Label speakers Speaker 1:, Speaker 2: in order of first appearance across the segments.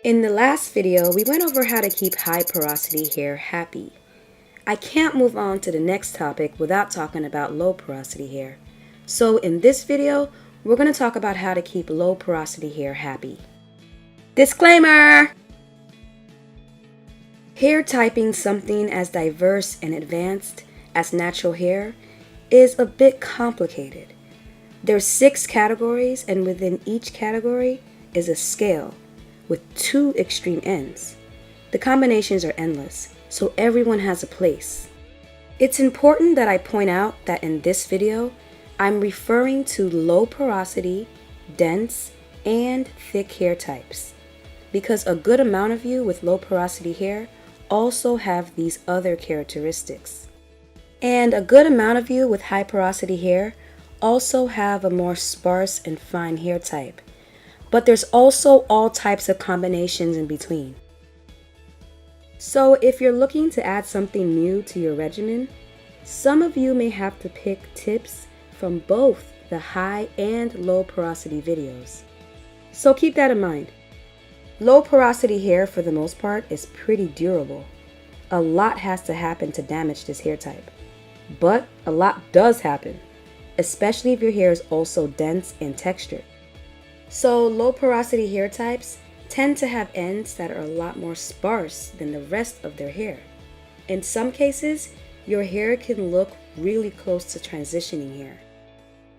Speaker 1: In the last video, we went over how to keep high porosity hair happy. I can't move on to the next topic without talking about low porosity hair. So in this video, we're going to talk about how to keep low porosity hair happy. Disclaimer! Hair typing something as diverse and advanced as natural hair is a bit complicated. There's 6 categories, and within each category is a scale with 2 extreme ends. The combinations are endless, so everyone has a place. It's important that I point out that in this video, I'm referring to low porosity, dense, and thick hair types, because a good amount of you with low porosity hair also have these other characteristics. And a good amount of you with high porosity hair also have a more sparse and fine hair type. But there's also all types of combinations in between. So if you're looking to add something new to your regimen, some of you may have to pick tips from both the high and low porosity videos. So keep that in mind. Low porosity hair, for the most part, is pretty durable. A lot has to happen to damage this hair type. But a lot does happen, especially if your hair is also dense and textured. So low porosity hair types tend to have ends that are a lot more sparse than the rest of their hair. In some cases, your hair can look really close to transitioning hair.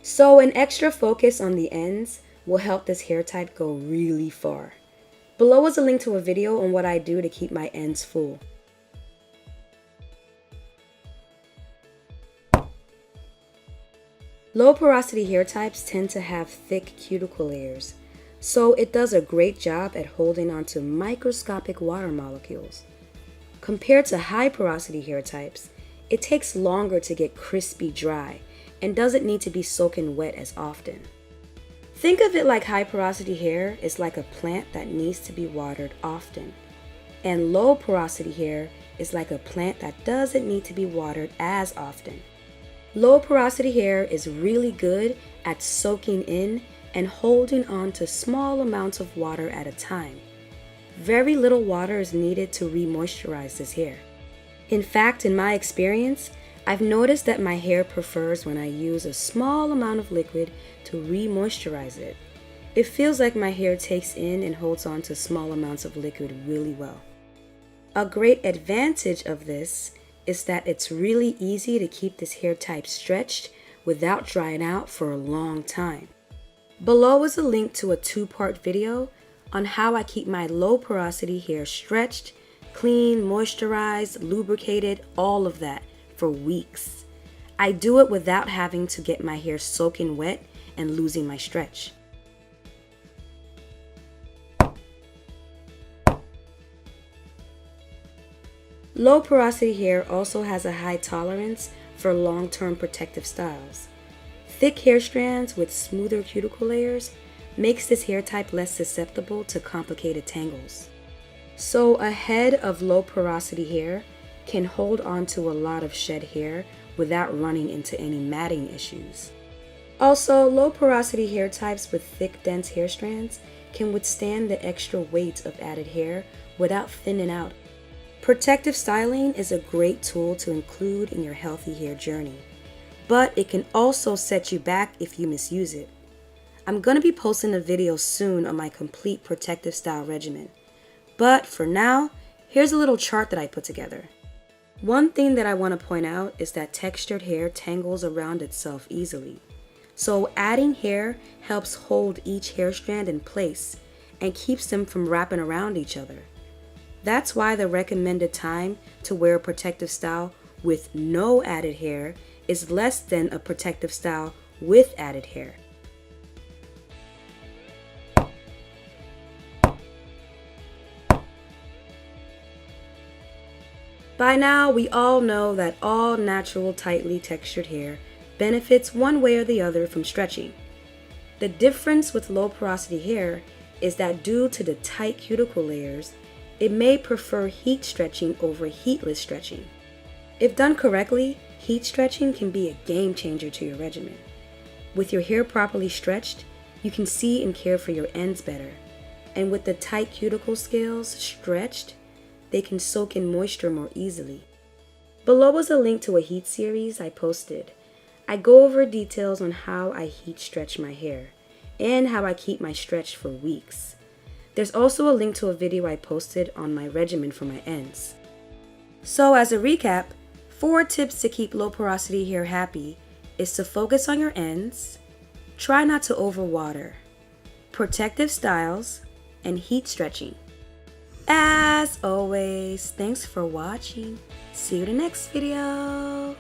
Speaker 1: So an extra focus on the ends will help this hair type go really far. Below is a link to a video on what I do to keep my ends full. Low porosity hair types tend to have thick cuticle layers, so it does a great job at holding onto microscopic water molecules. Compared to high porosity hair types, it takes longer to get crispy dry and doesn't need to be soaking wet as often. Think of it like high porosity hair is like a plant that needs to be watered often, and low porosity hair is like a plant that doesn't need to be watered as often. Low porosity hair is really good at soaking in and holding on to small amounts of water at a time. Very little water is needed to re-moisturize this hair. In fact, in my experience, I've noticed that my hair prefers when I use a small amount of liquid to re-moisturize it. It feels like my hair takes in and holds on to small amounts of liquid really well. A great advantage of this is that it's really easy to keep this hair type stretched without drying out for a long time. Below is a link to a 2-part video on how I keep my low porosity hair stretched, clean, moisturized, lubricated, all of that for weeks. I do it without having to get my hair soaking wet and losing my stretch. Low porosity hair also has a high tolerance for long-term protective styles. Thick hair strands with smoother cuticle layers makes this hair type less susceptible to complicated tangles. So a head of low porosity hair can hold on to a lot of shed hair without running into any matting issues. Also, low porosity hair types with thick, dense hair strands can withstand the extra weight of added hair without thinning out. Protective styling is a great tool to include in your healthy hair journey, but it can also set you back if you misuse it. I'm going to be posting a video soon on my complete protective style regimen, but for now, here's a little chart that I put together. One thing that I want to point out is that textured hair tangles around itself easily, so adding hair helps hold each hair strand in place and keeps them from wrapping around each other. That's why the recommended time to wear a protective style with no added hair is less than a protective style with added hair. By now, we all know that all natural, tightly textured hair benefits one way or the other from stretching. The difference with low porosity hair is that due to the tight cuticle layers, it may prefer heat stretching over heatless stretching. If done correctly, heat stretching can be a game changer to your regimen. With your hair properly stretched, you can see and care for your ends better, and with the tight cuticle scales stretched, they can soak in moisture more easily. Below is a link to a heat series I posted. I go over details on how I heat stretch my hair and how I keep my stretch for weeks. There's also a link to a video I posted on my regimen for my ends. So as a recap, 4 tips to keep low porosity hair happy is to focus on your ends, try not to overwater, protective styles, and heat stretching. As always, thanks for watching. See you in the next video.